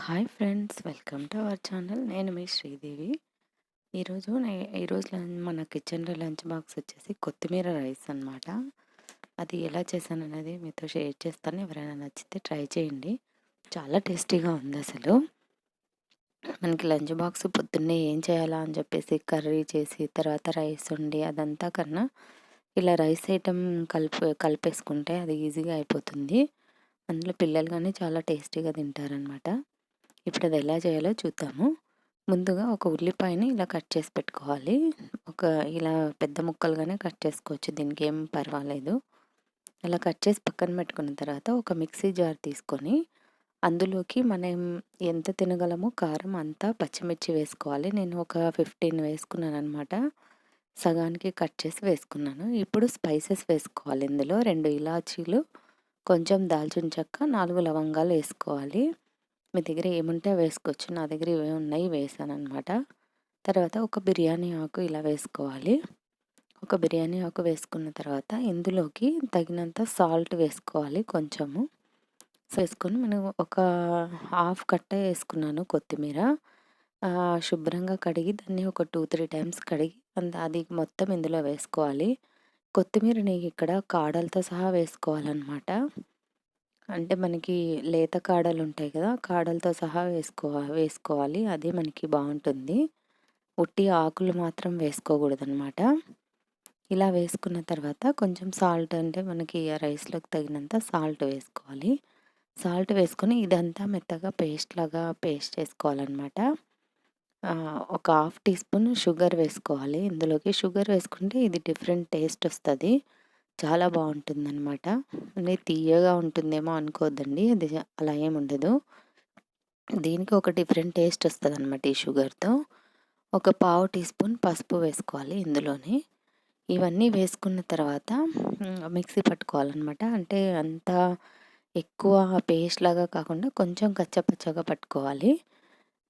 Hi friends, welcome to our channel. నేను మీ శ్రీదేవి. ఈరోజు మన కిచెన్లో లంచ్ బాక్స్ వచ్చేసి కొత్తిమీర రైస్ అన్నమాట. అది ఎలా చేశాను అనేది మీతో షేర్ చేస్తాను. ఎవరైనా నచ్చితే ట్రై చేయండి. చాలా టేస్టీగా ఉంది అసలు. మనకి లంచ్ బాక్స్ పొద్దున్నే ఏం చేయాలా అని చెప్పేసి కర్రీ చేసి తర్వాత రైస్ వండి అదంతా కన్నా ఇలా రైస్ ఐటెం కలిపేసుకుంటే అది ఈజీగా అయిపోతుంది. అందులో పిల్లలు కానీ చాలా టేస్టీగా తింటారనమాట. ఇప్పుడు అది ఎలా చేయాలో చూద్దాము. ముందుగా ఒక ఉల్లిపాయని ఇలా కట్ చేసి పెట్టుకోవాలి. ఒక ఇలా పెద్ద ముక్కలుగానే కట్ చేసుకోవచ్చు, దీనికి ఏం పర్వాలేదు. అలా కట్ చేసి పక్కన పెట్టుకున్న తర్వాత ఒక మిక్సీ జార్ తీసుకొని అందులోకి మనం ఎంత తినగలమో కారం అంతా పచ్చిమిర్చి వేసుకోవాలి. నేను ఒక 15 వేసుకున్నాను అనమాట. సగానికి కట్ చేసి వేసుకున్నాను. ఇప్పుడు స్పైసెస్ వేసుకోవాలి. ఇందులో 2 ఇలాచీలు, కొంచెం దాల్చిన చెక్క, 4 లవంగాలు వేసుకోవాలి. మీ దగ్గర ఏముంటే వేసుకోవచ్చు. నా దగ్గర ఇవే ఉన్నాయి, వేసాను అనమాట. తర్వాత ఒక బిర్యానీ ఆకు ఇలా వేసుకోవాలి. ఒక బిర్యానీ ఆకు వేసుకున్న తర్వాత ఇందులోకి తగినంత సాల్ట్ వేసుకోవాలి కొంచెము. వేసుకొని మనం ఒక హాఫ్ కట్ట వేసుకున్నాను కొత్తిమీర. శుభ్రంగా కడిగి దాన్ని ఒక 2-3 టైమ్స్ కడిగి అది మొత్తం ఇందులో వేసుకోవాలి. కొత్తిమీరని ఇక్కడ కాడలతో సహా వేసుకోవాలన్నమాట. అంటే మనకి లేత కాడలు ఉంటాయి కదా, కాడలతో సహా వేసుకోవాలి. అది మనకి బాగుంటుంది. ఉట్టి ఆకులు మాత్రం వేసుకోకూడదనమాట. ఇలా వేసుకున్న తర్వాత కొంచెం సాల్ట్, అంటే మనకి రైస్లోకి తగినంత సాల్ట్ వేసుకోవాలి. సాల్ట్ వేసుకొని ఇదంతా మెత్తగా పేస్ట్ చేసుకోవాలన్నమాట. ఒక హాఫ్ టీ స్పూన్ షుగర్ వేసుకోవాలి. ఇందులోకి షుగర్ వేసుకుంటే ఇది డిఫరెంట్ టేస్ట్ వస్తుంది, చాలా బాగుంటుందన్నమాట. అంటే తీయగా ఉంటుందేమో అనుకోవద్దండి, అది అలా ఏమి ఉండదు. దీనికి ఒక డిఫరెంట్ టేస్ట్ వస్తుంది అనమాట ఈ షుగర్తో. ఒక పావు టీ స్పూన్ పసుపు వేసుకోవాలి ఇందులోనే. ఇవన్నీ వేసుకున్న తర్వాత మిక్సీ పట్టుకోవాలన్నమాట. అంటే అంత ఎక్కువ పేస్ట్ లాగా కాకుండా కొంచెం కచ్చపచ్చగా పట్టుకోవాలి.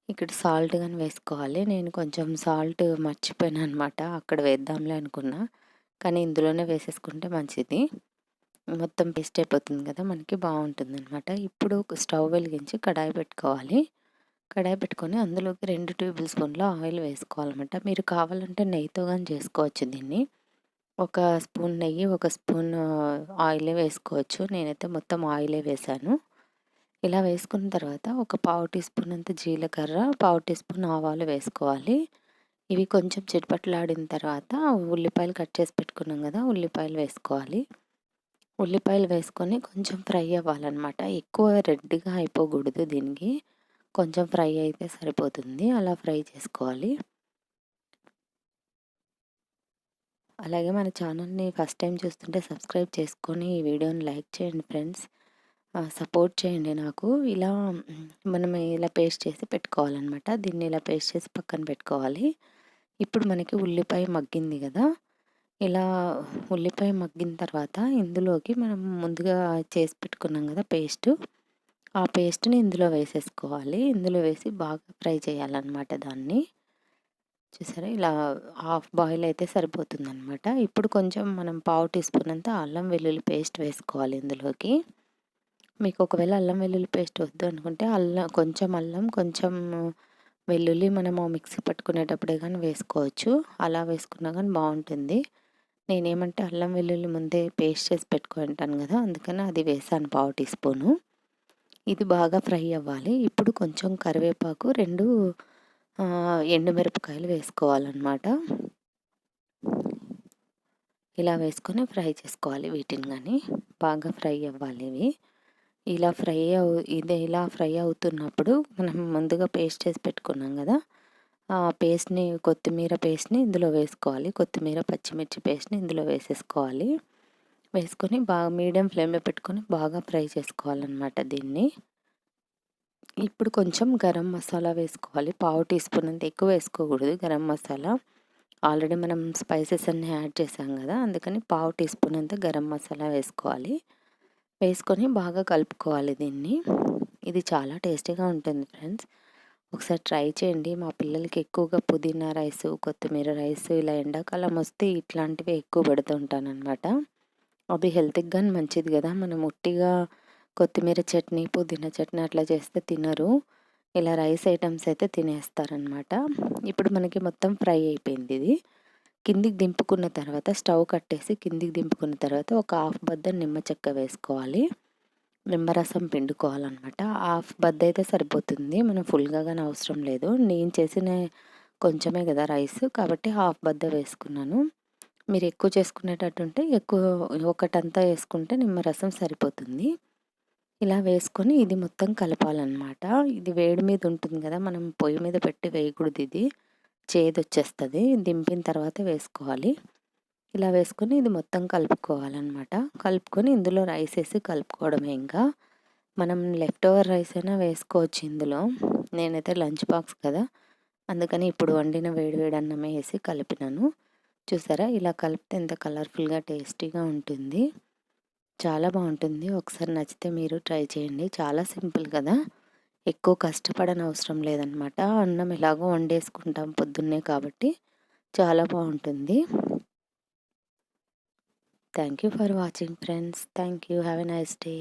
ఇక్కడ సాల్ట్ కానీ వేసుకోవాలి. నేను కొంచెం సాల్ట్ మర్చిపోయాను అనమాట, అక్కడ వేద్దాంలే అనుకున్నా, కానీ ఇందులోనే వేసేసుకుంటే మంచిది. మొత్తం పేస్ట్ అయిపోతుంది కదా, మనకి బాగుంటుంది అనమాట. ఇప్పుడు స్టవ్ వెలిగించి కడాయి పెట్టుకోవాలి. కడాయి పెట్టుకొని అందులోకి 2 టేబుల్ స్పూన్ల ఆయిల్ వేసుకోవాలన్నమాట. మీరు కావాలంటే నెయ్యితో కానీ చేసుకోవచ్చు దీన్ని. ఒక స్పూన్ నెయ్యి, ఒక స్పూన్ ఆయిలే వేసుకోవచ్చు. నేనైతే మొత్తం ఆయిలే వేసాను. ఇలా వేసుకున్న తర్వాత ఒక పావు టీ స్పూన్ అంత జీలకర్ర, పావు టీ స్పూన్ ఆవాలు వేసుకోవాలి. ఇవి కొంచెం చిటపటలాడిన తర్వాత ఉల్లిపాయలు కట్ చేసి పెట్టుకున్నాం కదా, ఉల్లిపాయలు వేసుకోవాలి. ఉల్లిపాయలు వేసుకొని కొంచెం ఫ్రై అవ్వాలన్నమాట. ఎక్కువ రెడ్గా అయిపోకూడదు, దీనికి కొంచెం ఫ్రై అయితే సరిపోతుంది. అలా ఫ్రై చేసుకోవాలి. అలాగే మన ఛానల్ని ఫస్ట్ టైం చూస్తుంటే సబ్స్క్రైబ్ చేసుకొని ఈ వీడియోని లైక్ చేయండి ఫ్రెండ్స్. సపోర్ట్ చేయండి నాకు. ఇలా మనం ఇలా పేస్ట్ చేసి పెట్టుకోవాలన్నమాట. దీన్ని ఇలా పేస్ట్ చేసి పక్కన పెట్టుకోవాలి. ఇప్పుడు మనకి ఉల్లిపాయ మగ్గింది కదా, ఇలా ఉల్లిపాయ మగ్గిన తర్వాత ఇందులోకి మనం ముందుగా చేసి పెట్టుకున్నాం కదా పేస్ట్, ఆ పేస్ట్ని ఇందులో వేసేసుకోవాలి. ఇందులో వేసి బాగా ఫ్రై చేయాలన్నమాట దాన్ని. చూసారా, ఇలా హాఫ్ బాయిల్ అయితే సరిపోతుందన్నమాట. ఇప్పుడు కొంచెం మనం పావు టీ స్పూన్ అంతా అల్లం వెల్లుల్లి పేస్ట్ వేసుకోవాలి ఇందులోకి. మీకు ఒకవేళ అల్లం వెల్లుల్లి పేస్ట్ వద్దు అనుకుంటే అల్లం కొంచెం వెల్లుల్లి మనము మిక్సీ పట్టుకునేటప్పుడే కానీ వేసుకోవచ్చు. అలా వేసుకున్నా కానీ బాగుంటుంది. నేనేమంటే అల్లం వెల్లుల్లి ముందే పేస్ట్ చేసి పెట్టుకుంటాను కదా, అందుకని అది వేసాను పావు టీ స్పూను. ఇది బాగా ఫ్రై అవ్వాలి. ఇప్పుడు కొంచెం కరివేపాకు, 2 ఎండుమిరపకాయలు వేసుకోవాలన్నమాట. ఇలా వేసుకొని ఫ్రై చేసుకోవాలి వీటిని కానీ, బాగా ఫ్రై అవ్వాలి ఇవి. ఇలా ఫ్రై అవుతున్నప్పుడు మనం ముందుగా పేస్ట్ చేసి పెట్టుకున్నాం కదా, ఆ పేస్ట్ని, కొత్తిమీర పేస్ట్ని ఇందులో వేసుకోవాలి. కొత్తిమీర పచ్చిమిర్చి పేస్ట్ని ఇందులో వేసేసుకోవాలి. వేసుకొని బాగా మీడియం ఫ్లేమ్లో పెట్టుకొని బాగా ఫ్రై చేసుకోవాలన్నమాట దీన్ని. ఇప్పుడు కొంచెం గరం మసాలా వేసుకోవాలి. పావు టీ స్పూన్ అంత ఎక్కువ వేసుకోకూడదు గరం మసాలా. ఆల్రెడీ మనం స్పైసెస్ అన్నీ యాడ్ చేసాం కదా, అందుకని పావు టీ స్పూన్ అంత గరం మసాలా వేసుకోవాలి. వేసుకొని బాగా కలుపుకోవాలి దీన్ని. ఇది చాలా టేస్టీగా ఉంటుంది ఫ్రెండ్స్, ఒకసారి ట్రై చేయండి. మా పిల్లలకి ఎక్కువగా పుదీనా రైసు, కొత్తిమీర రైసు, ఇలా ఎండాకాలం వస్తే ఇట్లాంటివి ఎక్కువ పెడుతూ ఉంటానన్నమాట. అది హెల్త్కి కానీ మంచిది కదా. మనం ఉట్టిగా కొత్తిమీర చట్నీ, పుదీనా చట్నీ అట్లా చేస్తే తినరు. ఇలా రైస్ ఐటమ్స్ అయితే తినేస్తారనమాట. ఇప్పుడు మనకి మొత్తం ఫ్రై అయిపోయింది ఇది. కిందికి దింపుకున్న తర్వాత స్టవ్ కట్టేసి కిందికి దింపుకున్న తర్వాత ఒక హాఫ్ బద్ద నిమ్మ చెక్క వేసుకోవాలి. నిమ్మరసం పిండుకోవాలన్నమాట. హాఫ్ బద్ద అయితే సరిపోతుంది, మనం ఫుల్గా కానీ అవసరం లేదు. నేను చేసిన కొంచెమే కదా రైస్, కాబట్టి హాఫ్ బద్ద వేసుకున్నాను. మీరు ఎక్కువ చేసుకునేటట్టుంటే ఎక్కువ ఒకటంతా వేసుకుంటే నిమ్మరసం సరిపోతుంది. ఇలా వేసుకొని ఇది మొత్తం కలపాలన్నమాట. ఇది వేడి మీద ఉంటుంది కదా, మనం పొయ్యి మీద పెట్టి వేయకూడదు, ఇది చేదొచ్చేస్తుంది. దింపిన తర్వాత వేసుకోవాలి. ఇలా వేసుకొని ఇది మొత్తం కలుపుకోవాలన్నమాట. కలుపుకొని ఇందులో రైస్ వేసి కలుపుకోవడమే. ఇంకా మనం లెఫ్ట్ ఓవర్ రైస్ అయినా వేసుకోవచ్చు ఇందులో. నేనైతే లంచ్ బాక్స్ కదా, అందుకని ఇప్పుడు వండిన వేడి వేడి అన్నమే వేసి కలిపినాను. చూసారా, ఇలా కలిపితే ఎంత కలర్ఫుల్గా టేస్టీగా ఉంటుంది. చాలా బాగుంటుంది. ఒకసారి నచ్చితే మీరు ట్రై చేయండి. చాలా సింపుల్ కదా, ఎక్కువ కష్టపడని అవసరం లేదనమాట. అన్నం ఎలాగో వండేసుకుంటాం పొద్దున్నే కాబట్టి చాలా బాగుంటుంది. Thank you for watching friends. Thank you. Have a nice day.